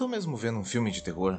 tô mesmo vendo um filme de terror.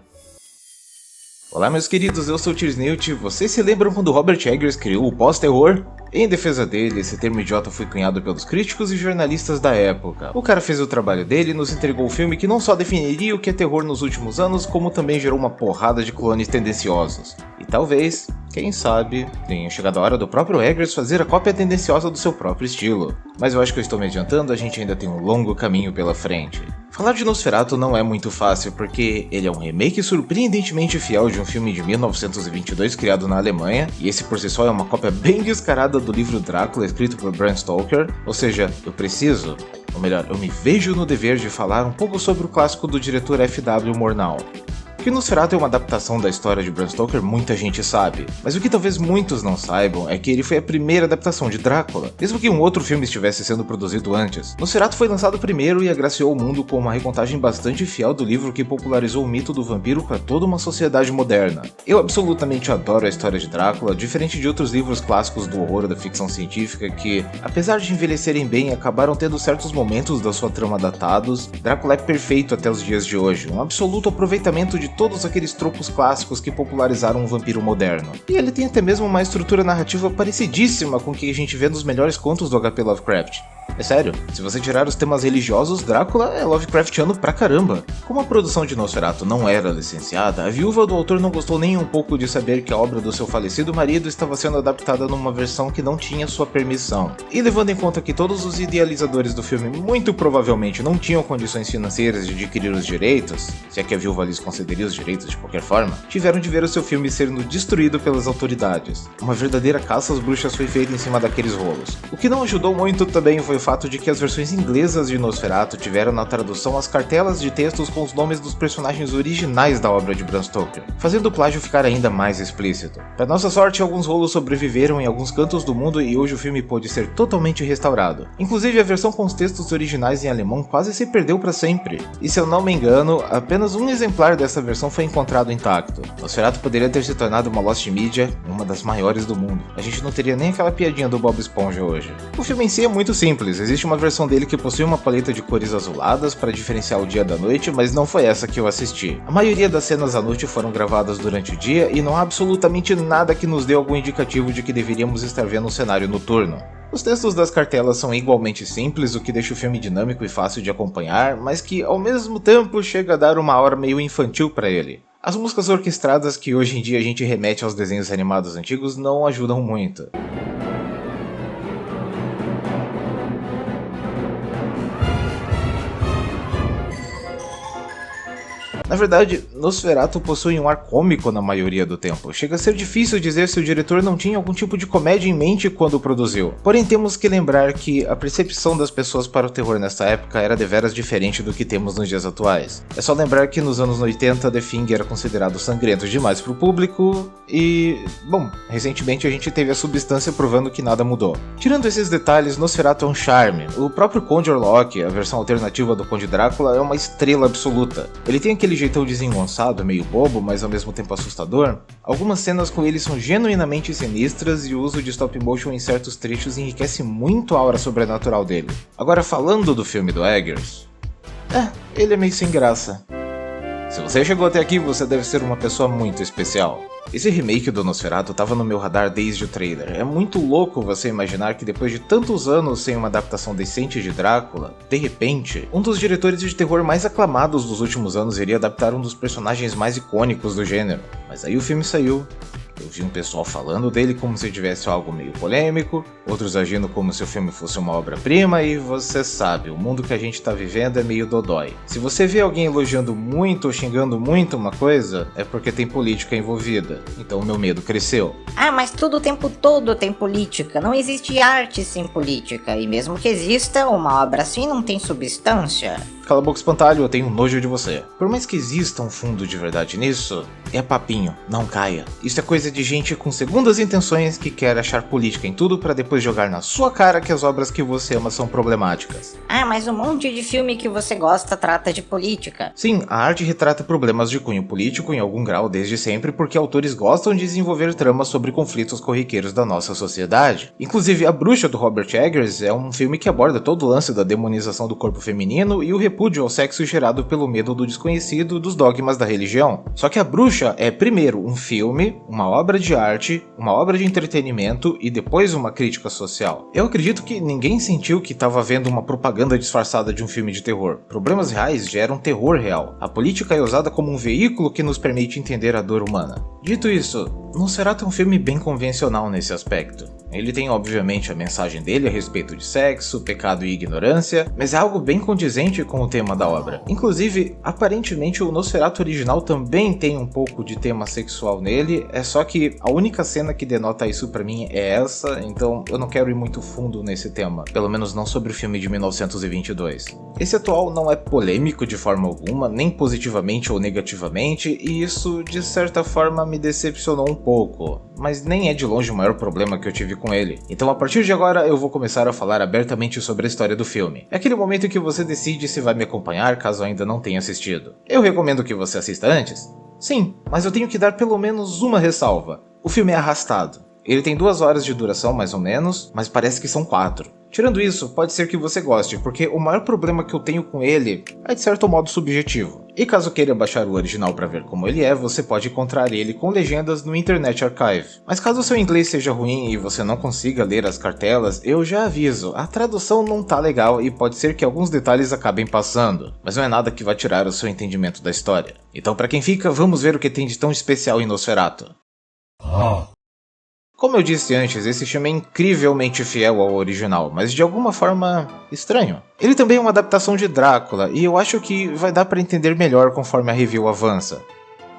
Olá meus queridos, eu sou o Tirsneut. Vocês se lembram quando Robert Eggers criou o pós-terror? Em defesa dele, esse termo idiota foi cunhado pelos críticos e jornalistas da época. O cara fez o trabalho dele e nos entregou um filme que não só definiria o que é terror nos últimos anos, como também gerou uma porrada de clones tendenciosos. E talvez, quem sabe, tenha chegado a hora do próprio Eggers fazer a cópia tendenciosa do seu próprio estilo. Mas eu acho que eu estou me adiantando, a gente ainda tem um longo caminho pela frente. Falar de Nosferatu não é muito fácil, porque ele é um remake surpreendentemente fiel de um filme de 1922 criado na Alemanha, e esse por si só é uma cópia bem descarada do livro Drácula escrito por Bram Stoker, ou seja, eu me vejo no dever de falar um pouco sobre o clássico do diretor F.W. Murnau. Que Nosferatu é uma adaptação da história de Bram Stoker, muita gente sabe, mas o que talvez muitos não saibam é que ele foi a primeira adaptação de Drácula, mesmo que um outro filme estivesse sendo produzido antes. Nosferatu foi lançado primeiro e agraciou o mundo com uma recontagem bastante fiel do livro que popularizou o mito do vampiro para toda uma sociedade moderna. Eu absolutamente adoro a história de Drácula, diferente de outros livros clássicos do horror da ficção científica que, apesar de envelhecerem bem, acabaram tendo certos momentos da sua trama datados. Drácula é perfeito até os dias de hoje, um absoluto aproveitamento de todos aqueles tropos clássicos que popularizaram um vampiro moderno. E ele tem até mesmo uma estrutura narrativa parecidíssima com o que a gente vê nos melhores contos do HP Lovecraft. É sério, se você tirar os temas religiosos, Drácula é Lovecraftiano pra caramba. Como a produção de Nosferatu não era licenciada, a viúva do autor não gostou nem um pouco de saber que a obra do seu falecido marido estava sendo adaptada numa versão que não tinha sua permissão. E levando em conta que todos os idealizadores do filme muito provavelmente não tinham condições financeiras de adquirir os direitos, se é que a viúva lhes concederia os direitos de qualquer forma, tiveram de ver o seu filme sendo destruído pelas autoridades. Uma verdadeira caça às bruxas foi feita em cima daqueles rolos. O que não ajudou muito também foi o fato de que as versões inglesas de Nosferatu tiveram na tradução as cartelas de textos com os nomes dos personagens originais da obra de Bram Stoker, fazendo o plágio ficar ainda mais explícito. Para nossa sorte, alguns rolos sobreviveram em alguns cantos do mundo e hoje o filme pôde ser totalmente restaurado. Inclusive a versão com os textos originais em alemão quase se perdeu para sempre, e se eu não me engano, apenas um exemplar dessa versão foi encontrado intacto. Nosferatu poderia ter se tornado uma lost media, uma das maiores do mundo. A gente não teria nem aquela piadinha do Bob Esponja hoje. O filme em si é muito simples. Existe uma versão dele que possui uma paleta de cores azuladas para diferenciar o dia da noite, mas não foi essa que eu assisti. A maioria das cenas à noite foram gravadas durante o dia e não há absolutamente nada que nos dê algum indicativo de que deveríamos estar vendo um cenário noturno. Os textos das cartelas são igualmente simples, o que deixa o filme dinâmico e fácil de acompanhar, mas que ao mesmo tempo chega a dar uma aura meio infantil para ele. As músicas orquestradas que hoje em dia a gente remete aos desenhos animados antigos não ajudam muito. Na verdade, Nosferatu possui um ar cômico na maioria do tempo. Chega a ser difícil dizer se o diretor não tinha algum tipo de comédia em mente quando o produziu. Porém, temos que lembrar que a percepção das pessoas para o terror nessa época era deveras diferente do que temos nos dias atuais. É só lembrar que nos anos 80, The Thing era considerado sangrento demais para o público e, bom, recentemente a gente teve a Substância provando que nada mudou. Tirando esses detalhes, Nosferatu é um charme. O próprio Conde Orlok, a versão alternativa do Conde Drácula, é uma estrela absoluta. Ele tem aquele jeitão desengonçado, meio bobo, mas ao mesmo tempo assustador. Algumas cenas com ele são genuinamente sinistras e o uso de stop motion em certos trechos enriquece muito a aura sobrenatural dele. Agora falando do filme do Eggers, ele é meio sem graça. Se você chegou até aqui, você deve ser uma pessoa muito especial. Esse remake do Nosferatu tava no meu radar desde o trailer. É muito louco você imaginar que depois de tantos anos sem uma adaptação decente de Drácula, de repente, um dos diretores de terror mais aclamados dos últimos anos iria adaptar um dos personagens mais icônicos do gênero. Mas aí o filme saiu. Eu vi um pessoal falando dele como se tivesse algo meio polêmico, outros agindo como se o filme fosse uma obra-prima e você sabe, o mundo que a gente tá vivendo é meio dodói. Se você vê alguém elogiando muito ou xingando muito uma coisa, é porque tem política envolvida, então o meu medo cresceu. Mas tudo o tempo todo tem política, não existe arte sem política, e mesmo que exista, uma obra assim não tem substância. Cala a boca, espantalho, eu tenho nojo de você. Por mais que exista um fundo de verdade nisso, é papinho, não caia. Isso é coisa de gente com segundas intenções que quer achar política em tudo pra depois jogar na sua cara que as obras que você ama são problemáticas. Mas um monte de filme que você gosta trata de política. Sim, a arte retrata problemas de cunho político em algum grau desde sempre porque autores gostam de desenvolver tramas sobre conflitos corriqueiros da nossa sociedade. Inclusive, A Bruxa do Robert Eggers é um filme que aborda todo o lance da demonização do corpo feminino e o repúdio repúdio ao sexo gerado pelo medo do desconhecido dos dogmas da religião. Só que A Bruxa é primeiro um filme, uma obra de arte, uma obra de entretenimento e depois uma crítica social. Eu acredito que ninguém sentiu que estava vendo uma propaganda disfarçada de um filme de terror. Problemas reais geram terror real. A política é usada como um veículo que nos permite entender a dor humana. Dito isso, Nosferatu é um filme bem convencional nesse aspecto. Ele tem obviamente a mensagem dele a respeito de sexo, pecado e ignorância, mas é algo bem condizente com o tema da obra. Inclusive, aparentemente o Nosferatu original também tem um pouco de tema sexual nele, é só que a única cena que denota isso pra mim é essa, então eu não quero ir muito fundo nesse tema, pelo menos não sobre o filme de 1922. Esse atual não é polêmico de forma alguma, nem positivamente ou negativamente, e isso de certa forma me decepcionou um pouco, mas nem é de longe o maior problema que eu tive com ele. Então a partir de agora eu vou começar a falar abertamente sobre a história do filme. É aquele momento em que você decide se vai me acompanhar caso ainda não tenha assistido. Eu recomendo que você assista antes? Sim, mas eu tenho que dar pelo menos uma ressalva. O filme é arrastado. Ele tem 2 horas de duração mais ou menos, mas parece que são 4. Tirando isso, pode ser que você goste, porque o maior problema que eu tenho com ele é de certo modo subjetivo. E caso queira baixar o original para ver como ele é, você pode encontrar ele com legendas no Internet Archive. Mas caso seu inglês seja ruim e você não consiga ler as cartelas, eu já aviso, a tradução não tá legal e pode ser que alguns detalhes acabem passando, mas não é nada que vai tirar o seu entendimento da história. Então para quem fica, vamos ver o que tem de tão especial em Nosferatu. Como eu disse antes, esse filme é incrivelmente fiel ao original, mas de alguma forma estranho. Ele também é uma adaptação de Drácula, e eu acho que vai dar para entender melhor conforme a review avança.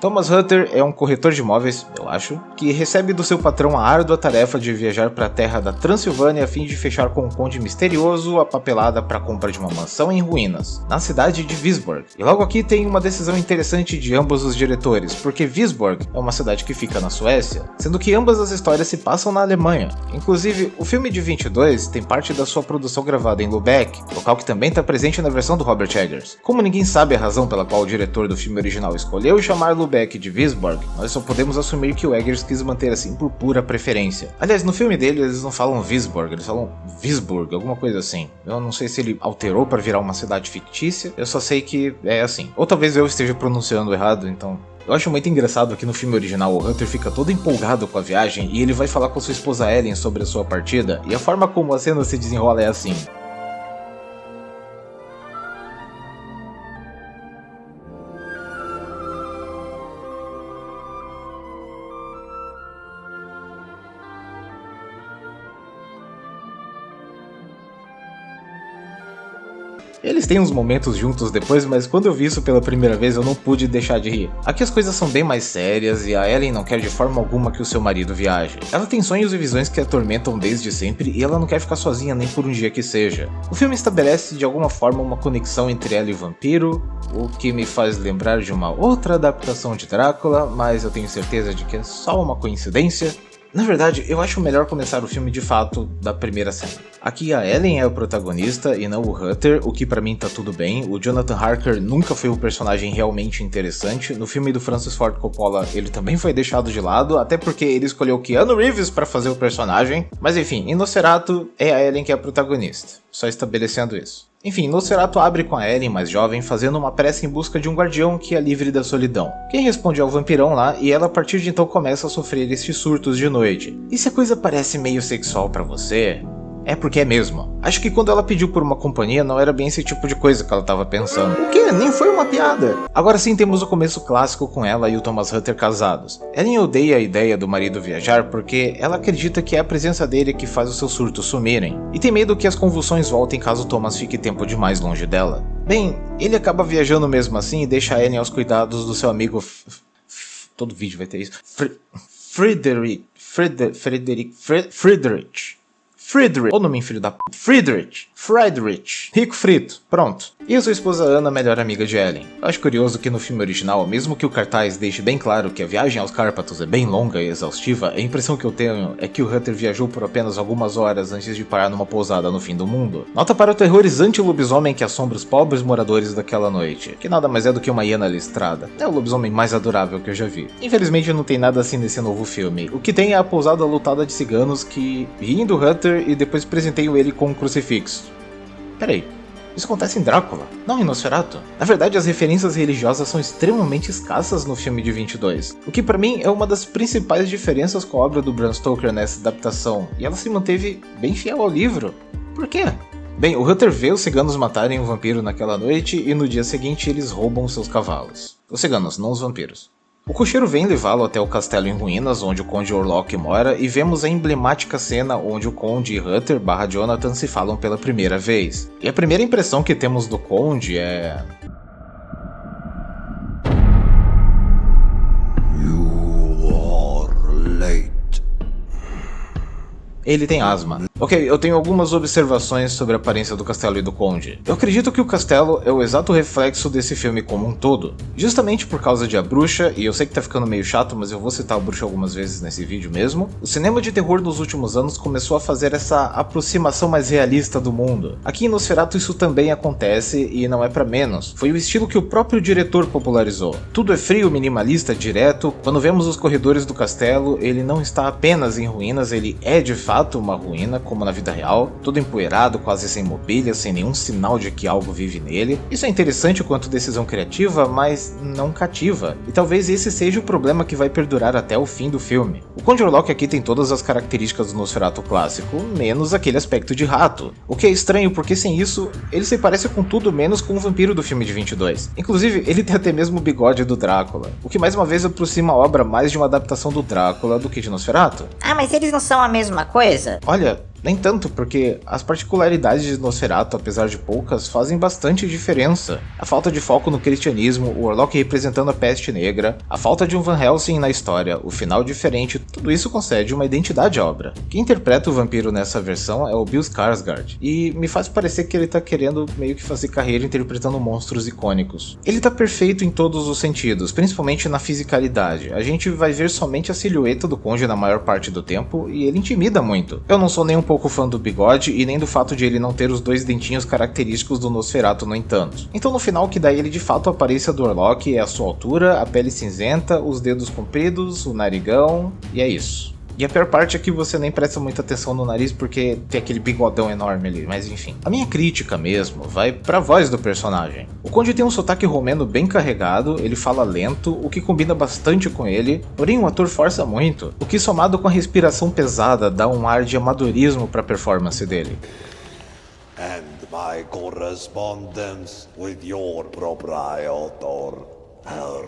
Thomas Hutter é um corretor de imóveis, eu acho, que recebe do seu patrão a árdua tarefa de viajar para a terra da Transilvânia a fim de fechar com um conde misterioso a papelada para a compra de uma mansão em ruínas, na cidade de Visborg. E logo aqui tem uma decisão interessante de ambos os diretores, porque Visborg é uma cidade que fica na Suécia, sendo que ambas as histórias se passam na Alemanha. Inclusive, o filme de 22 tem parte da sua produção gravada em Lübeck, local que também está presente na versão do Robert Eggers. Como ninguém sabe a razão pela qual o diretor do filme original escolheu chamar Lübeck de Visborg, nós só podemos assumir que o Eggers quis manter assim por pura preferência. Aliás, no filme dele eles não falam Visborg, eles falam Visburg, alguma coisa assim. Eu não sei se ele alterou para virar uma cidade fictícia, eu só sei que é assim. Ou talvez eu esteja pronunciando errado, então... Eu acho muito engraçado que no filme original o Hunter fica todo empolgado com a viagem e ele vai falar com sua esposa Ellen sobre a sua partida, e a forma como a cena se desenrola é assim. Eles têm uns momentos juntos depois, mas quando eu vi isso pela primeira vez eu não pude deixar de rir. Aqui as coisas são bem mais sérias e a Ellen não quer de forma alguma que o seu marido viaje. Ela tem sonhos e visões que a atormentam desde sempre e ela não quer ficar sozinha nem por um dia que seja. O filme estabelece de alguma forma uma conexão entre ela e o vampiro, o que me faz lembrar de uma outra adaptação de Drácula, mas eu tenho certeza de que é só uma coincidência. Na verdade, eu acho melhor começar o filme de fato da primeira cena. Aqui a Ellen é o protagonista e não o Hutter, o que pra mim tá tudo bem. O Jonathan Harker nunca foi um personagem realmente interessante. No filme do Francis Ford Coppola ele também foi deixado de lado, até porque ele escolheu Keanu Reeves pra fazer o personagem. Mas enfim, em Nosferatu é a Ellen que é a protagonista, só estabelecendo isso. Enfim, Nosferatu abre com a Ellen mais jovem fazendo uma prece em busca de um guardião que a livre da solidão. Quem responde é o vampirão lá e ela a partir de então começa a sofrer estes surtos de noite. E se a coisa parece meio sexual pra você... é porque é mesmo. Acho que quando ela pediu por uma companhia não era bem esse tipo de coisa que ela tava pensando. O quê? Nem foi uma piada. Agora sim temos o começo clássico com ela e o Thomas Hutter casados. Ellen odeia a ideia do marido viajar porque ela acredita que é a presença dele que faz os seus surtos sumirem. E tem medo que as convulsões voltem caso Thomas fique tempo demais longe dela. Bem, ele acaba viajando mesmo assim e deixa a Ellen aos cuidados do seu amigo todo vídeo vai ter isso. Friedrich. Ô nome filho da p... Friedrich. Rico frito. Pronto. E a sua esposa Anna, melhor amiga de Ellen. Eu acho curioso que no filme original, mesmo que o cartaz deixe bem claro que a viagem aos Cárpatos é bem longa e exaustiva, a impressão que eu tenho é que o Hutter viajou por apenas algumas horas antes de parar numa pousada no fim do mundo. Nota para o terrorizante lobisomem que assombra os pobres moradores daquela noite, que nada mais é do que uma hiena listrada. É o lobisomem mais adorável que eu já vi. Infelizmente não tem nada assim nesse novo filme. O que tem é a pousada lotada de ciganos que riem do Hutter e depois presenteiam ele com um crucifixo. Peraí, Isso acontece em Drácula, não em Nosferatu. Na verdade, as referências religiosas são extremamente escassas no filme de 22, o que pra mim é uma das principais diferenças com a obra do Bram Stoker nessa adaptação, e ela se manteve bem fiel ao livro. Por quê? Bem, o Hutter vê os ciganos matarem um vampiro naquela noite e no dia seguinte eles roubam seus cavalos. Os ciganos, não os vampiros. O cocheiro vem levá-lo até o castelo em ruínas onde o Conde Orlok mora e vemos a emblemática cena onde o Conde e Hutter / Jonathan se falam pela primeira vez. E a primeira impressão que temos do Conde é... Ele tem asma. Ok, eu tenho algumas observações sobre a aparência do castelo e do Conde. Eu acredito que o castelo é o exato reflexo desse filme como um todo. Justamente por causa de A Bruxa, e eu sei que tá ficando meio chato, mas eu vou citar A Bruxa algumas vezes nesse vídeo mesmo, o cinema de terror dos últimos anos começou a fazer essa aproximação mais realista do mundo. Aqui em Nosferatu isso também acontece, e não é pra menos. Foi o estilo que o próprio diretor popularizou. Tudo é frio, minimalista, direto. Quando vemos os corredores do castelo, ele não está apenas em ruínas, ele é de fato uma ruína, como na vida real, todo empoeirado, quase sem mobília, sem nenhum sinal de que algo vive nele. Isso é interessante quanto decisão criativa, mas não cativa, e talvez esse seja o problema que vai perdurar até o fim do filme. O Conde Orlok aqui tem todas as características do Nosferatu clássico, menos aquele aspecto de rato, o que é estranho porque sem isso, ele se parece com tudo menos com o vampiro do filme de 22. Inclusive, ele tem até mesmo o bigode do Drácula, o que mais uma vez aproxima a obra mais de uma adaptação do Drácula do que de Nosferatu. Ah, mas eles não são a mesma coisa? Olha, nem tanto, porque as particularidades de Nosferatu, apesar de poucas, fazem bastante diferença. A falta de foco no cristianismo, o Orlok representando a peste negra, a falta de um Van Helsing na história, o final diferente, tudo isso concede uma identidade à obra. Quem interpreta o vampiro nessa versão é o Bill Skarsgård, e me faz parecer que ele tá querendo meio que fazer carreira interpretando monstros icônicos. Ele tá perfeito em todos os sentidos, principalmente na fisicalidade. A gente vai ver somente a silhueta do Conde na maior parte do tempo, e ele intimida muito. Eu não sou nem um pouco fã do bigode e nem do fato de ele não ter os dois dentinhos característicos do Nosferatu, no entanto. Então no final o que dá ele de fato a aparência do Orlok é a sua altura, a pele cinzenta, os dedos compridos, o narigão, e é isso. E a pior parte é que você nem presta muita atenção no nariz porque tem aquele bigodão enorme ali, mas enfim. A minha crítica mesmo vai pra voz do personagem. O Conde tem um sotaque romeno bem carregado, ele fala lento, o que combina bastante com ele, porém o ator força muito, o que somado com a respiração pesada dá um ar de amadorismo pra performance dele. And my correspondence with your proprietor, Herr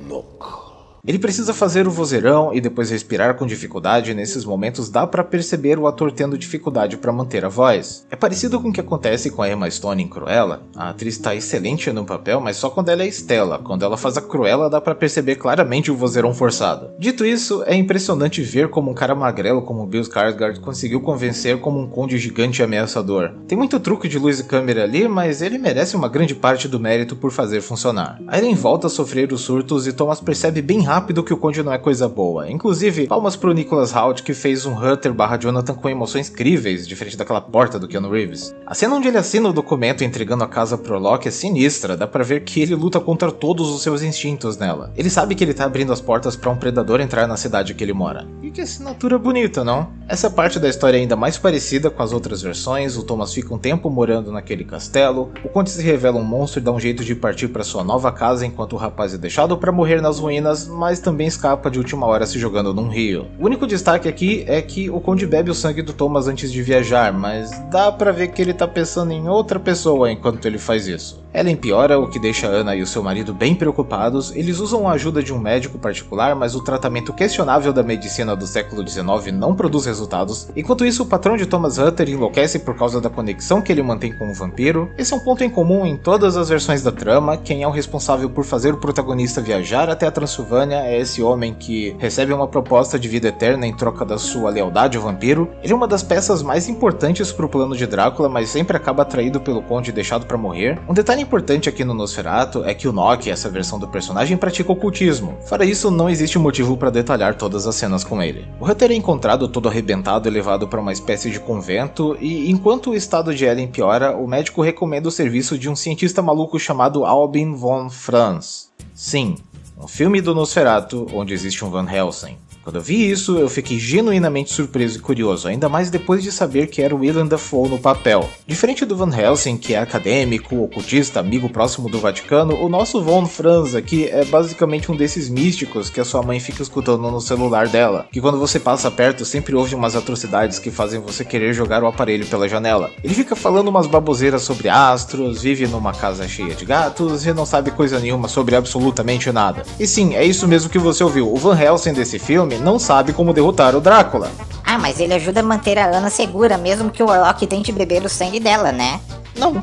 Knock. Ele precisa fazer o vozeirão e depois respirar com dificuldade, e nesses momentos dá pra perceber o ator tendo dificuldade pra manter a voz. É parecido com o que acontece com a Emma Stone em Cruella. A atriz tá excelente no papel, mas só quando ela é Stella. Quando ela faz a Cruella dá pra perceber claramente o vozeirão forçado. Dito isso, é impressionante ver como um cara magrelo como Bill Skarsgård conseguiu convencer como um conde gigante e ameaçador. Tem muito truque de luz e câmera ali, mas ele merece uma grande parte do mérito por fazer funcionar. Aileen volta a sofrer os surtos e Thomas percebe bem rápido que o Conde não é coisa boa. Inclusive, palmas pro Nicholas Hoult, que fez um Hutter / Jonathan com emoções críveis, diferente daquela porta do Keanu Reeves. A cena onde ele assina o documento entregando a casa pro Orlok é sinistra, dá pra ver que ele luta contra todos os seus instintos nela. Ele sabe que ele tá abrindo as portas pra um predador entrar na cidade que ele mora. E que assinatura bonita, não? Essa parte da história é ainda mais parecida com as outras versões, o Thomas fica um tempo morando naquele castelo, o Conde se revela um monstro e dá um jeito de partir pra sua nova casa enquanto o rapaz é deixado pra morrer nas ruínas, mas também escapa de última hora se jogando num rio. O único destaque aqui é que o Conde bebe o sangue do Thomas antes de viajar, mas dá pra ver que ele tá pensando em outra pessoa enquanto ele faz isso. Ellen piora, o que deixa Anna e o seu marido bem preocupados. Eles usam a ajuda de um médico particular, mas o tratamento questionável da medicina do século XIX não produz resultados. Enquanto isso, o patrão de Thomas Hutter enlouquece por causa da conexão que ele mantém com o vampiro. Esse é um ponto em comum em todas as versões da trama. Quem é o responsável por fazer o protagonista viajar até a Transilvânia é esse homem que recebe uma proposta de vida eterna em troca da sua lealdade ao vampiro. Ele é uma das peças mais importantes para o plano de Drácula, mas sempre acaba atraído pelo conde e deixado para morrer. Um detalhe importante aqui no Nosferatu é que o Knock, essa versão do personagem, pratica ocultismo. Fora isso, não existe motivo para detalhar todas as cenas com ele. O Hutter é encontrado todo arrebentado e levado para uma espécie de convento, e enquanto o estado de Ellen piora, o médico recomenda o serviço de um cientista maluco chamado Albin von Franz. Sim, Um filme do Nosferatu onde existe um Van Helsing. Quando eu vi isso, eu fiquei genuinamente surpreso e curioso, ainda mais depois de saber que era o Willem Dafoe no papel. Diferente do Van Helsing, que é acadêmico, ocultista, amigo próximo do Vaticano, o nosso Von Franz aqui é basicamente um desses místicos que a sua mãe fica escutando no celular dela, que quando você passa perto sempre ouve umas atrocidades que fazem você querer jogar o aparelho pela janela. Ele fica falando umas baboseiras sobre astros, vive numa casa cheia de gatos e não sabe coisa nenhuma sobre absolutamente nada. E sim, é isso mesmo que você ouviu, o Van Helsing desse filme não sabe como derrotar o Drácula. Ah, mas ele ajuda a manter a Ana segura, mesmo que o Warlock tente beber o sangue dela, né? Não.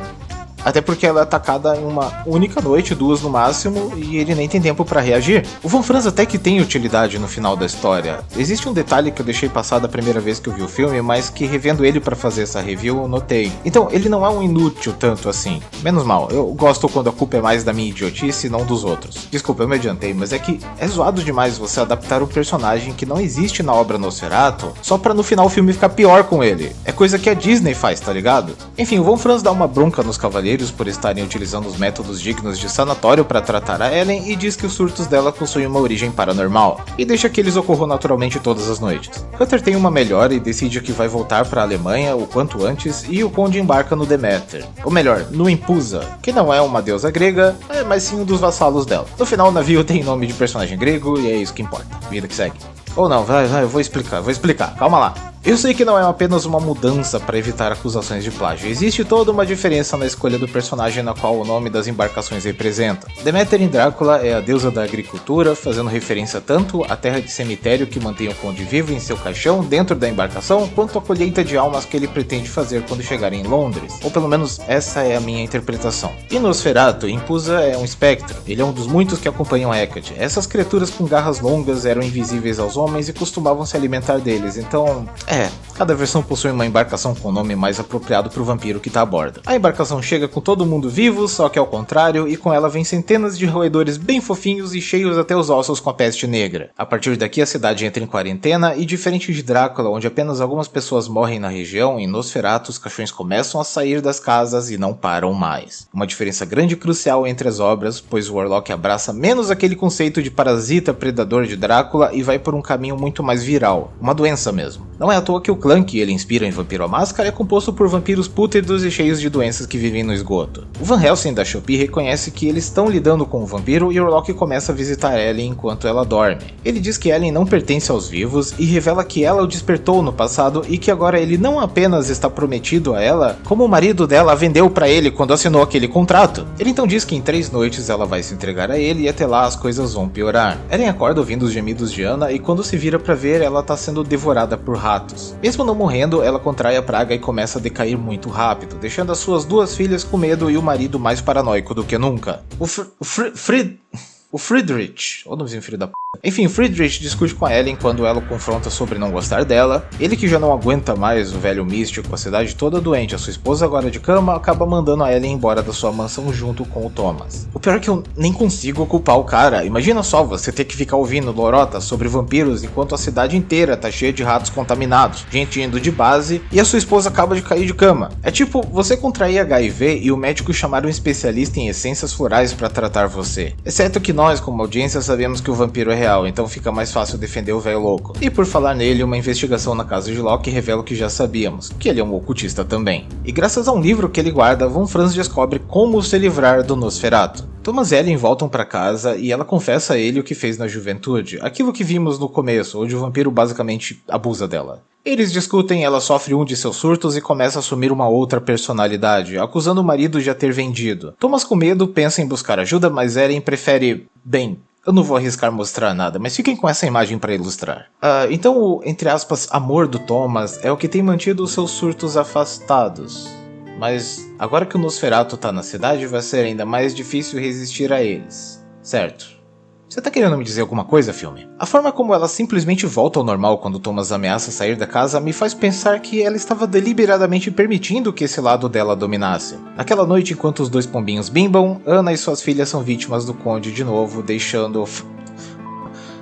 Até porque ela é atacada em uma única noite, 2 no máximo, e ele nem tem tempo pra reagir. O Von Franz até que tem utilidade no final da história. Existe um detalhe que eu deixei passar da primeira vez que eu vi o filme, mas que revendo ele pra fazer essa review eu notei. Então, ele não é um inútil tanto assim. Menos mal, eu gosto quando a culpa é mais da minha idiotice e não dos outros. Desculpa, eu me adiantei, mas é que é zoado demais você adaptar um personagem que não existe na obra Nosferatu, só pra no final o filme ficar pior com ele. É coisa que a Disney faz, tá ligado? Enfim, o Von Franz dá uma bronca nos cavaleiros por estarem utilizando os métodos dignos de sanatório para tratar a Ellen e diz que os surtos dela possuem uma origem paranormal, e deixa que eles ocorram naturalmente todas as noites. Cutter tem uma melhora e decide que vai voltar para a Alemanha o quanto antes, e o Conde embarca no Demeter, ou melhor, no Impusa, que não é uma deusa grega, mas sim um dos vassalos dela. No final o navio tem nome de personagem grego e é isso que importa, vida que segue. Ou não, vai, eu vou explicar, calma lá. Eu sei que não é apenas uma mudança para evitar acusações de plágio, existe toda uma diferença na escolha do personagem na qual o nome das embarcações representa. Deméter em Drácula é a deusa da agricultura, fazendo referência tanto à terra de cemitério que mantém o conde vivo em seu caixão dentro da embarcação, quanto à colheita de almas que ele pretende fazer quando chegar em Londres, ou pelo menos essa é a minha interpretação. E Nosferatu, Impusa é um espectro, ele é um dos muitos que acompanham Hecate. Essas criaturas com garras longas eram invisíveis aos homens e costumavam se alimentar deles, então... cada versão possui uma embarcação com o nome mais apropriado para o vampiro que está a bordo. A embarcação chega com todo mundo vivo, só que ao contrário, e com ela vem centenas de roedores bem fofinhos e cheios até os ossos com a peste negra. A partir daqui a cidade entra em quarentena e diferente de Drácula, onde apenas algumas pessoas morrem na região, em Nosferatu os caixões começam a sair das casas e não param mais. Uma diferença grande e crucial entre as obras, pois o Warlock abraça menos aquele conceito de parasita predador de Drácula e vai por um caminho muito mais viral, uma doença mesmo. Não é à toa que o clã que ele inspira em Vampiro à Máscara é composto por vampiros pútridos e cheios de doenças que vivem no esgoto. O Van Helsing da Shopee reconhece que eles estão lidando com o vampiro e Warlock começa a visitar Ellen enquanto ela dorme. Ele diz que Ellen não pertence aos vivos e revela que ela o despertou no passado e que agora ele não apenas está prometido a ela, como o marido dela a vendeu para ele quando assinou aquele contrato. Ele então diz que em 3 noites ela vai se entregar a ele e até lá as coisas vão piorar. Ellen acorda ouvindo os gemidos de Anna e quando se vira para ver, ela está sendo devorada por ratos. Mesmo não morrendo, ela contrai a praga e começa a decair muito rápido, deixando as suas 2 filhas com medo e o marido mais paranoico do que nunca. O Friedrich, ou nomezinho filho da p. Enfim, Friedrich discute com a Ellen quando ela o confronta sobre não gostar dela. Ele que já não aguenta mais o velho místico, a cidade toda doente, a sua esposa agora de cama, acaba mandando a Ellen embora da sua mansão junto com o Thomas. O pior é que eu nem consigo culpar o cara. Imagina só você ter que ficar ouvindo lorota sobre vampiros enquanto a cidade inteira tá cheia de ratos contaminados, gente indo de base e a sua esposa acaba de cair de cama. É tipo você contrair HIV e o médico chamar um especialista em essências florais para tratar você. Exceto que nós, como audiência, sabemos que o vampiro é real, então fica mais fácil defender o velho louco. E por falar nele, uma investigação na casa de Locke revela o que já sabíamos, que ele é um ocultista também. E graças a um livro que ele guarda, Von Franz descobre como se livrar do Nosferatu. Thomas e Ellen voltam para casa e ela confessa a ele o que fez na juventude, aquilo que vimos no começo, onde o vampiro basicamente abusa dela. Eles discutem, ela sofre um de seus surtos e começa a assumir uma outra personalidade, acusando o marido de a ter vendido. Thomas, com medo, pensa em buscar ajuda, mas Ellen prefere... bem, eu não vou arriscar mostrar nada, mas fiquem com essa imagem para ilustrar. Então o, entre aspas, amor do Thomas é o que tem mantido os seus surtos afastados. Mas agora que o Nosferatu tá na cidade, vai ser ainda mais difícil resistir a eles, certo? Você tá querendo me dizer alguma coisa, filme? A forma como ela simplesmente volta ao normal quando Thomas ameaça sair da casa me faz pensar que ela estava deliberadamente permitindo que esse lado dela dominasse. Naquela noite, enquanto os 2 pombinhos bimbam, Anna e suas filhas são vítimas do conde de novo, deixando...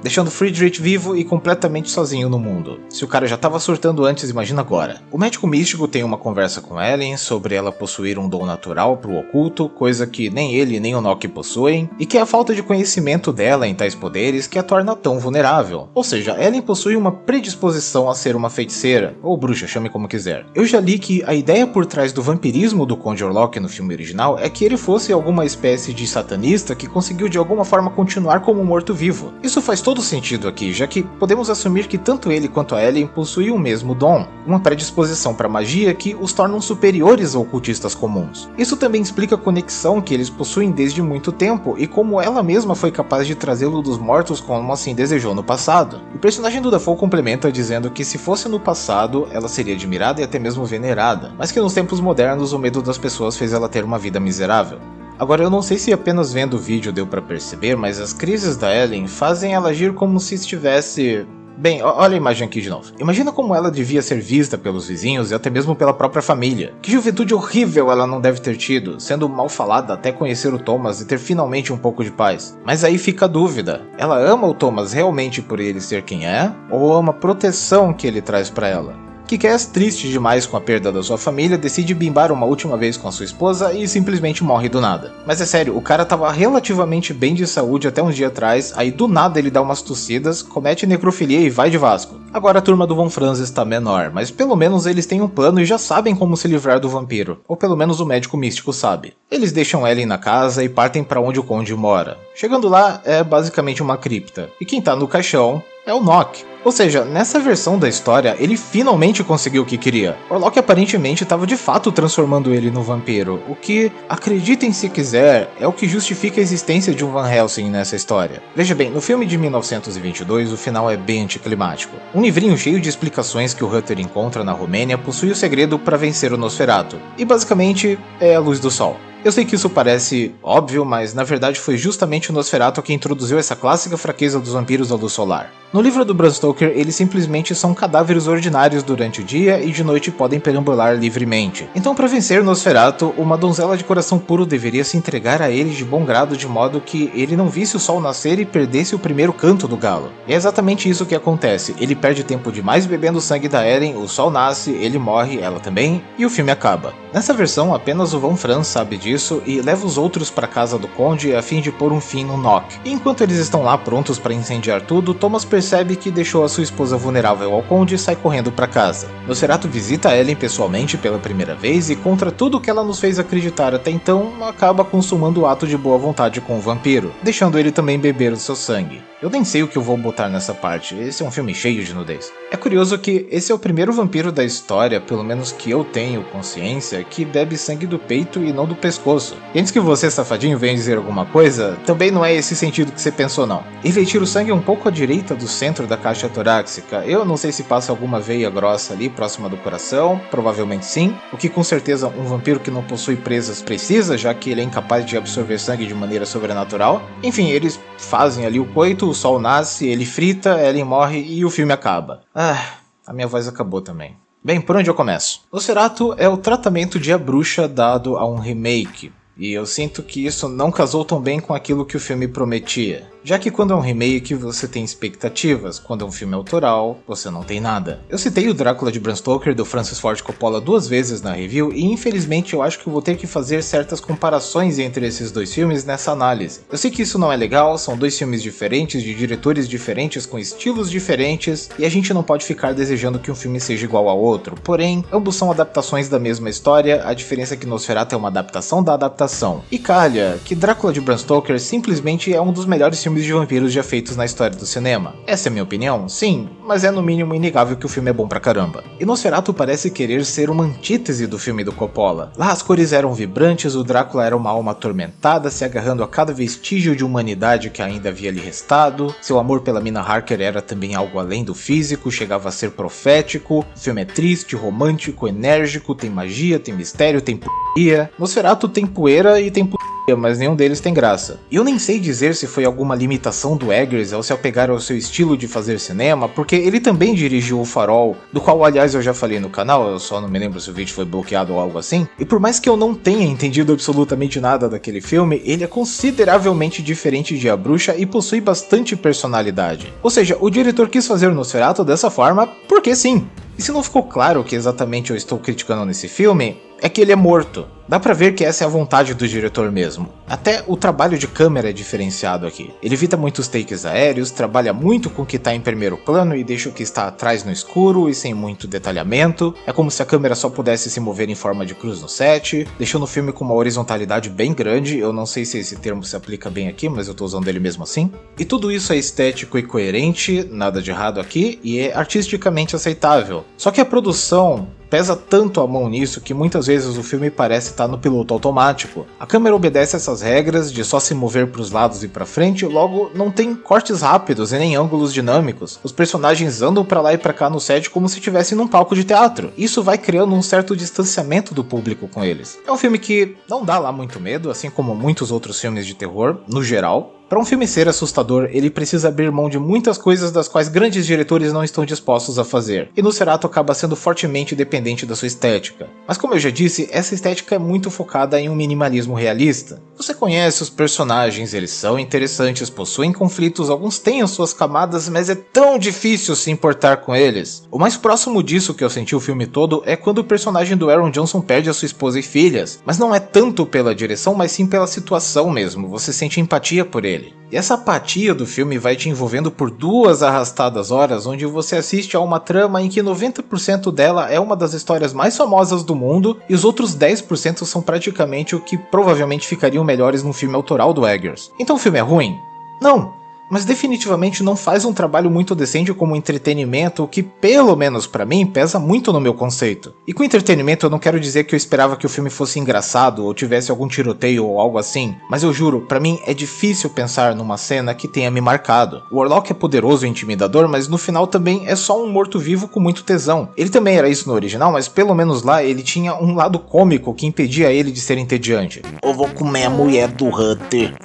deixando Friedrich vivo e completamente sozinho no mundo. Se o cara já tava surtando antes, imagina agora. O médico místico tem uma conversa com Ellen sobre ela possuir um dom natural pro oculto, coisa que nem ele nem o Nock possuem, e que é a falta de conhecimento dela em tais poderes que a torna tão vulnerável. Ou seja, Ellen possui uma predisposição a ser uma feiticeira, ou bruxa, chame como quiser. Eu já li que a ideia por trás do vampirismo do Conde Orlok no filme original é que ele fosse alguma espécie de satanista que conseguiu de alguma forma continuar como um morto-vivo. Isso faz todo sentido aqui, já que podemos assumir que tanto ele quanto a Ellen possuem o mesmo dom, uma predisposição para magia que os tornam superiores a ocultistas comuns. Isso também explica a conexão que eles possuem desde muito tempo e como ela mesma foi capaz de trazê-lo dos mortos como assim desejou no passado. O personagem do Dafoe complementa dizendo que se fosse no passado, ela seria admirada e até mesmo venerada, mas que nos tempos modernos o medo das pessoas fez ela ter uma vida miserável. Agora, eu não sei se apenas vendo o vídeo deu pra perceber, mas as crises da Ellen fazem ela agir como se estivesse... Bem, olha a imagem aqui de novo. Imagina como ela devia ser vista pelos vizinhos e até mesmo pela própria família. Que juventude horrível ela não deve ter tido, sendo mal falada até conhecer o Thomas e ter finalmente um pouco de paz. Mas aí fica a dúvida, ela ama o Thomas realmente por ele ser quem é? Ou ama a proteção que ele traz pra ela? Kick-Ass, triste demais com a perda da sua família, decide bimbar uma última vez com a sua esposa e simplesmente morre do nada. Mas é sério, o cara tava relativamente bem de saúde até uns dias atrás, aí do nada ele dá umas tossidas, comete necrofilia e vai de Vasco. Agora a turma do Von Franz está menor, mas pelo menos eles têm um plano e já sabem como se livrar do vampiro, ou pelo menos o médico místico sabe. Eles deixam Ellen na casa e partem para onde o Conde mora. Chegando lá, é basicamente uma cripta, e quem tá no caixão é o Nock. Ou seja, nessa versão da história, ele finalmente conseguiu o que queria. Orlok aparentemente estava de fato transformando ele no vampiro, o que, acreditem se quiser, é o que justifica a existência de um Van Helsing nessa história. Veja bem, no filme de 1922 o final é bem anticlimático. Um livrinho cheio de explicações que o Hutter encontra na Romênia possui o segredo para vencer o Nosferatu, e basicamente é a luz do sol. Eu sei que isso parece óbvio, mas na verdade foi justamente o Nosferatu que introduziu essa clássica fraqueza dos vampiros à luz solar. No livro do Bram Stoker, eles simplesmente são cadáveres ordinários durante o dia e de noite podem perambular livremente. Então, para vencer Nosferatu, uma donzela de coração puro deveria se entregar a ele de bom grado de modo que ele não visse o sol nascer e perdesse o primeiro canto do galo. E é exatamente isso que acontece, ele perde tempo demais bebendo o sangue da Ellen, o sol nasce, ele morre, ela também, e o filme acaba. Nessa versão, apenas o Von Franz sabe disso e leva os outros para casa do Conde a fim de pôr um fim no Nock. E enquanto eles estão lá prontos para incendiar tudo, Thomas percebe que deixou a sua esposa vulnerável ao Conde e sai correndo para casa. Nosferatu visita Ellen pessoalmente pela primeira vez e, contra tudo que ela nos fez acreditar até então, acaba consumando o ato de boa vontade com o vampiro, deixando ele também beber o seu sangue. Eu nem sei o que eu vou botar nessa parte, esse é um filme cheio de nudez. É curioso que esse é o primeiro vampiro da história, pelo menos que eu tenho consciência, que bebe sangue do peito e não do pescoço. E antes que você, safadinho, venha dizer alguma coisa, também não é esse sentido que você pensou não. Ele tira o sangue um pouco à direita do centro da caixa torácica, eu não sei se passa alguma veia grossa ali próxima do coração, provavelmente sim, o que com certeza um vampiro que não possui presas precisa, já que ele é incapaz de absorver sangue de maneira sobrenatural. Enfim, eles fazem ali o coito, o sol nasce, ele frita, Ellen morre e o filme acaba. A minha voz acabou também. Bem, por onde eu começo? Nosferatu é o tratamento de A Bruxa dado a um remake, e eu sinto que isso não casou tão bem com aquilo que o filme prometia. Já que quando é um remake você tem expectativas, quando é um filme autoral você não tem nada. Eu citei o Drácula de Bram Stoker do Francis Ford Coppola 2 vezes na review e infelizmente eu acho que eu vou ter que fazer certas comparações entre esses dois filmes nessa análise. Eu sei que isso não é legal, são dois filmes diferentes, de diretores diferentes, com estilos diferentes, e a gente não pode ficar desejando que um filme seja igual ao outro, porém, ambos são adaptações da mesma história, a diferença é que Nosferatu é uma adaptação da adaptação. E calha, que Drácula de Bram Stoker simplesmente é um dos melhores filmes de vampiros já feitos na história do cinema. Essa é a minha opinião? Sim, mas é no mínimo inegável que o filme é bom pra caramba. E Nosferatu parece querer ser uma antítese do filme do Coppola. Lá as cores eram vibrantes, o Drácula era uma alma atormentada, se agarrando a cada vestígio de humanidade que ainda havia lhe restado. Seu amor pela Mina Harker era também algo além do físico, chegava a ser profético. O filme é triste, romântico, enérgico, tem magia, tem mistério, tem p***ia. Nosferatu tem poeira e tem p***. mas nenhum deles tem graça. E eu nem sei dizer se foi alguma limitação do Eggers ao se apegar ao seu estilo de fazer cinema, porque ele também dirigiu O Farol, do qual aliás eu já falei no canal, eu só não me lembro se o vídeo foi bloqueado ou algo assim, e por mais que eu não tenha entendido absolutamente nada daquele filme, ele é consideravelmente diferente de A Bruxa e possui bastante personalidade. Ou seja, o diretor quis fazer o Nosferatu dessa forma porque sim. E se não ficou claro o que exatamente eu estou criticando nesse filme, é que ele é morto. Dá pra ver que essa é a vontade do diretor mesmo. Até o trabalho de câmera é diferenciado aqui. Ele evita muitos takes aéreos, trabalha muito com o que está em primeiro plano e deixa o que está atrás no escuro e sem muito detalhamento. É como se a câmera só pudesse se mover em forma de cruz no set, deixando o filme com uma horizontalidade bem grande. Eu não sei se esse termo se aplica bem aqui, mas eu tô usando ele mesmo assim. E tudo isso é estético e coerente, nada de errado aqui, e é artisticamente aceitável. Só que a produção pesa tanto a mão nisso que muitas vezes o filme parece estar no piloto automático. A câmera obedece essas regras de só se mover para os lados e para frente, logo não tem cortes rápidos e nem ângulos dinâmicos. Os personagens andam para lá e para cá no set como se estivessem num palco de teatro. Isso vai criando um certo distanciamento do público com eles. É um filme que não dá lá muito medo, assim como muitos outros filmes de terror, no geral. Para um filme ser assustador, ele precisa abrir mão de muitas coisas das quais grandes diretores não estão dispostos a fazer, e Nosferatu acaba sendo fortemente dependente da sua estética. Mas como eu já disse, essa estética é muito focada em um minimalismo realista. Você conhece os personagens, eles são interessantes, possuem conflitos, alguns têm as suas camadas, mas é tão difícil se importar com eles. O mais próximo disso que eu senti o filme todo é quando o personagem do Aaron Johnson perde a sua esposa e filhas, mas não é tanto pela direção, mas sim pela situação mesmo, você sente empatia por ele. E essa apatia do filme vai te envolvendo por 2 arrastadas horas, onde você assiste a uma trama em que 90% dela é uma das histórias mais famosas do mundo, e os outros 10% são praticamente o que provavelmente ficariam melhores num filme autoral do Eggers. Então o filme é ruim? Não! Mas definitivamente não faz um trabalho muito decente como entretenimento, o que pelo menos pra mim pesa muito no meu conceito. E com entretenimento eu não quero dizer que eu esperava que o filme fosse engraçado ou tivesse algum tiroteio ou algo assim, mas eu juro, pra mim é difícil pensar numa cena que tenha me marcado. O Warlock é poderoso e intimidador, mas no final também é só um morto-vivo com muito tesão. Ele também era isso no original, mas pelo menos lá ele tinha um lado cômico que impedia ele de ser entediante. Eu vou comer a mulher do Hunter.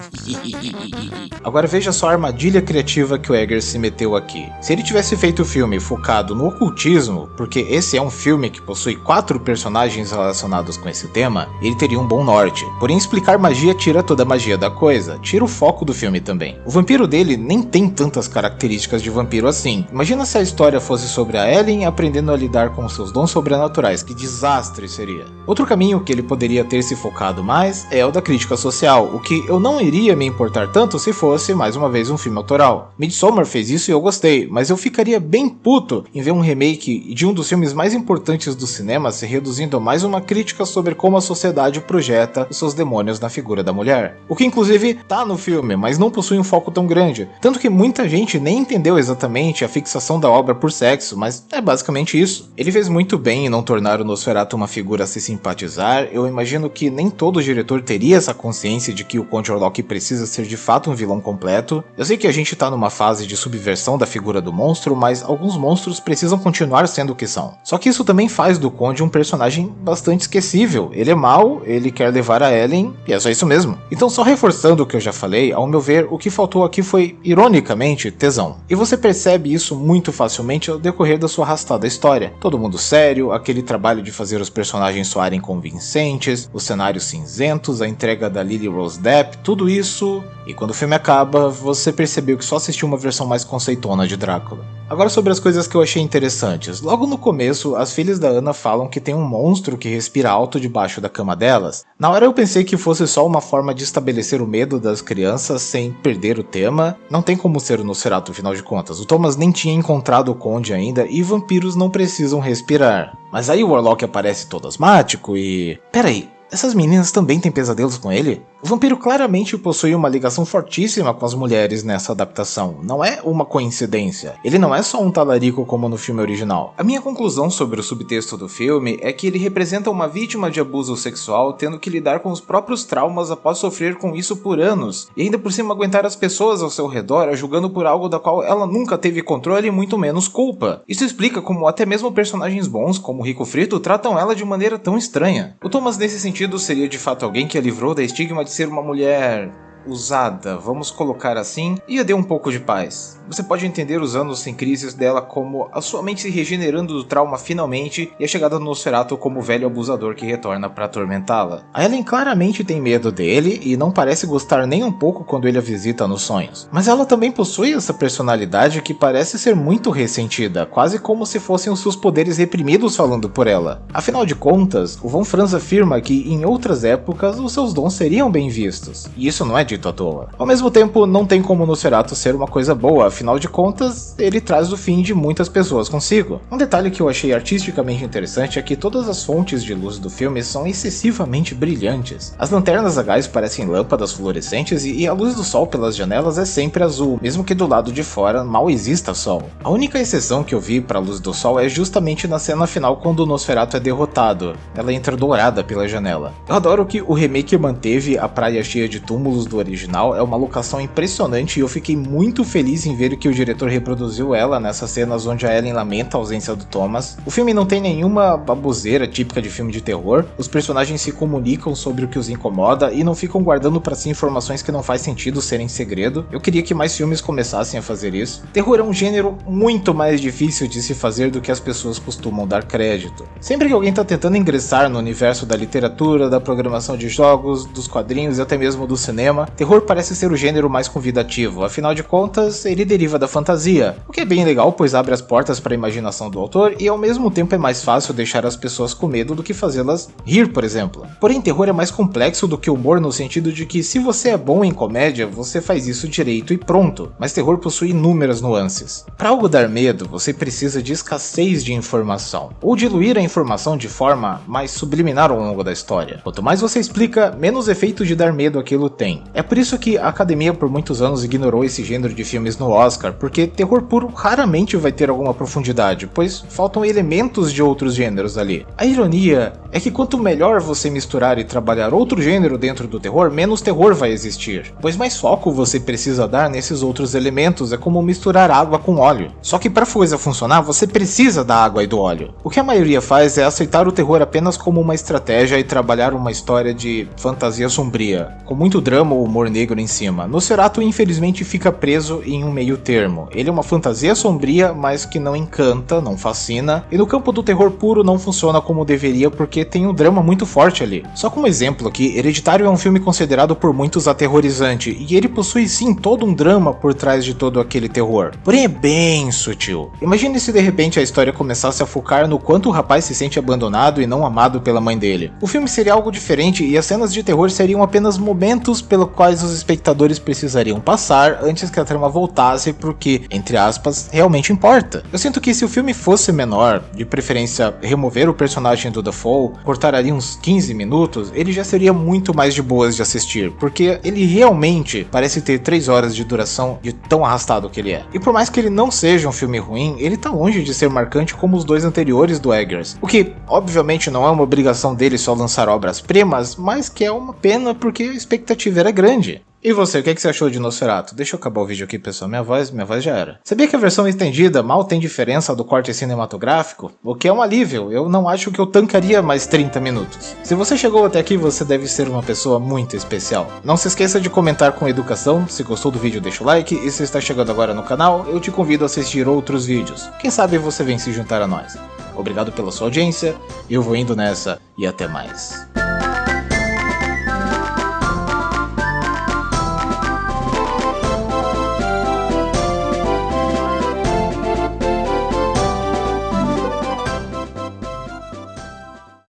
Agora veja só a armadilha criativa que o Eggers se meteu aqui. Se ele tivesse feito o filme focado no ocultismo, porque esse é um filme que possui 4 personagens relacionados com esse tema, ele teria um bom norte. Porém, explicar magia tira toda a magia da coisa, tira o foco do filme também. O vampiro dele nem tem tantas características de vampiro assim. Imagina se a história fosse sobre a Ellen aprendendo a lidar com seus dons sobrenaturais, que desastre seria. Outro caminho que ele poderia ter se focado mais é o da crítica social, o que eu não iria me importar tanto se fosse, mais uma vez, um filme autoral. Midsommar fez isso e eu gostei, mas eu ficaria bem puto em ver um remake de um dos filmes mais importantes do cinema se reduzindo a mais uma crítica sobre como a sociedade projeta os seus demônios na figura da mulher. O que inclusive tá no filme, mas não possui um foco tão grande, tanto que muita gente nem entendeu exatamente a fixação da obra por sexo, mas é basicamente isso. Ele fez muito bem em não tornar o Nosferatu uma figura a se simpatizar. Eu imagino que nem todo diretor teria essa consciência de que o Conde Warlock precisa ser de fato um vilão completo. Eu sei que a gente tá numa fase de subversão da figura do monstro, mas alguns monstros precisam continuar sendo o que são. Só que isso também faz do Conde um personagem bastante esquecível. Ele é mau, ele quer levar a Ellen, e é só isso mesmo. Então, só reforçando o que eu já falei, ao meu ver, o que faltou aqui foi, ironicamente, tesão. E você percebe isso muito facilmente ao decorrer da sua arrastada história. Todo mundo sério, aquele trabalho de fazer os personagens soarem convincentes, os cenários cinzentos, a entrega da Lily Rose Depp, tudo isso, e quando o filme acaba, você percebeu que só assistiu uma versão mais conceitona de Drácula. Agora sobre as coisas que eu achei interessantes. Logo no começo, as filhas da Anna falam que tem um monstro que respira alto debaixo da cama delas. Na hora eu pensei que fosse só uma forma de estabelecer o medo das crianças sem perder o tema. Não tem como ser o Nosferatu, afinal de contas. O Thomas nem tinha encontrado o Conde ainda e vampiros não precisam respirar. Mas aí o Warlock aparece todo asmático e... Peraí, essas meninas também têm pesadelos com ele? O vampiro claramente possui uma ligação fortíssima com as mulheres nessa adaptação, não é uma coincidência. Ele não é só um talarico como no filme original. A minha conclusão sobre o subtexto do filme é que ele representa uma vítima de abuso sexual tendo que lidar com os próprios traumas após sofrer com isso por anos, e ainda por cima aguentar as pessoas ao seu redor a julgando por algo da qual ela nunca teve controle e muito menos culpa. Isso explica como até mesmo personagens bons, como Rico Frito, tratam ela de maneira tão estranha. O Thomas nesse sentido sentido seria de fato alguém que a livrou da estigma de ser uma mulher usada, vamos colocar assim, e a deu um pouco de paz. Você pode entender os anos sem crises dela como a sua mente se regenerando do trauma finalmente e a chegada do Nosferatu como o velho abusador que retorna para atormentá-la. A Ellen claramente tem medo dele e não parece gostar nem um pouco quando ele a visita nos sonhos. Mas ela também possui essa personalidade que parece ser muito ressentida, quase como se fossem os seus poderes reprimidos falando por ela. Afinal de contas, o Von Franz afirma que em outras épocas os seus dons seriam bem vistos, e isso não é dito à toa. Ao mesmo tempo, não tem como o Nosferatu ser uma coisa boa, afinal de contas, ele traz o fim de muitas pessoas consigo. Um detalhe que eu achei artisticamente interessante é que todas as fontes de luz do filme são excessivamente brilhantes. As lanternas a gás parecem lâmpadas fluorescentes e a luz do sol pelas janelas é sempre azul, mesmo que do lado de fora mal exista sol. A única exceção que eu vi para a luz do sol é justamente na cena final quando o Nosferatu é derrotado. Ela entra dourada pela janela. Eu adoro que o remake manteve a praia cheia de túmulos do original, é uma locação impressionante e eu fiquei muito feliz em ver que o diretor reproduziu ela nessas cenas onde a Ellen lamenta a ausência do Thomas. O filme não tem nenhuma baboseira típica de filme de terror, os personagens se comunicam sobre o que os incomoda e não ficam guardando pra si informações que não faz sentido serem segredo. Eu queria que mais filmes começassem a fazer isso. Terror é um gênero muito mais difícil de se fazer do que as pessoas costumam dar crédito. Sempre que alguém tá tentando ingressar no universo da literatura, da programação de jogos, dos quadrinhos e até mesmo do cinema, terror parece ser o gênero mais convidativo, afinal de contas, ele deriva da fantasia, o que é bem legal pois abre as portas para a imaginação do autor e ao mesmo tempo é mais fácil deixar as pessoas com medo do que fazê-las rir, por exemplo. Porém, terror é mais complexo do que humor no sentido de que se você é bom em comédia, você faz isso direito e pronto, mas terror possui inúmeras nuances. Para algo dar medo, você precisa de escassez de informação, ou diluir a informação de forma mais subliminar ao longo da história. Quanto mais você explica, menos efeito de dar medo aquilo tem. É por isso que a academia por muitos anos ignorou esse gênero de filmes no Oscar, porque terror puro raramente vai ter alguma profundidade, pois faltam elementos de outros gêneros ali. A ironia é que quanto melhor você misturar e trabalhar outro gênero dentro do terror, menos terror vai existir, pois mais foco você precisa dar nesses outros elementos, é como misturar água com óleo. Só que para a coisa funcionar, você precisa da água e do óleo. O que a maioria faz é aceitar o terror apenas como uma estratégia e trabalhar uma história de fantasia sombria, com muito drama ou humor negro em cima. Nosferatu infelizmente fica preso em um meio termo. Ele é uma fantasia sombria, mas que não encanta, não fascina, e no campo do terror puro não funciona como deveria porque tem um drama muito forte ali. Só como exemplo aqui, Hereditário é um filme considerado por muitos aterrorizante, e ele possui sim todo um drama por trás de todo aquele terror. Porém é bem sutil. Imagine se de repente a história começasse a focar no quanto o rapaz se sente abandonado e não amado pela mãe dele. O filme seria algo diferente e as cenas de terror seriam apenas momentos pelos quais os espectadores precisariam passar antes que a trama voltasse porque, entre aspas, realmente importa. Eu sinto que se o filme fosse menor, de preferência remover o personagem do Dafoe, cortar ali uns 15 minutos, ele já seria muito mais de boas de assistir, porque ele realmente parece ter 3 horas de duração de tão arrastado que ele é. E por mais que ele não seja um filme ruim, ele tá longe de ser marcante como os dois anteriores do Eggers, o que obviamente não é uma obrigação dele só lançar obras-primas, mas que é uma pena porque a expectativa era grande. E você, o que você achou de Nosferatu? Deixa eu acabar o vídeo aqui, pessoal, minha voz já era. Sabia que a versão estendida mal tem diferença do corte cinematográfico? O que é um alívio, eu não acho que eu tancaria mais 30 minutos. Se você chegou até aqui, você deve ser uma pessoa muito especial. Não se esqueça de comentar com educação, se gostou do vídeo deixa o like, e se está chegando agora no canal, eu te convido a assistir outros vídeos. Quem sabe você vem se juntar a nós. Obrigado pela sua audiência, eu vou indo nessa e até mais.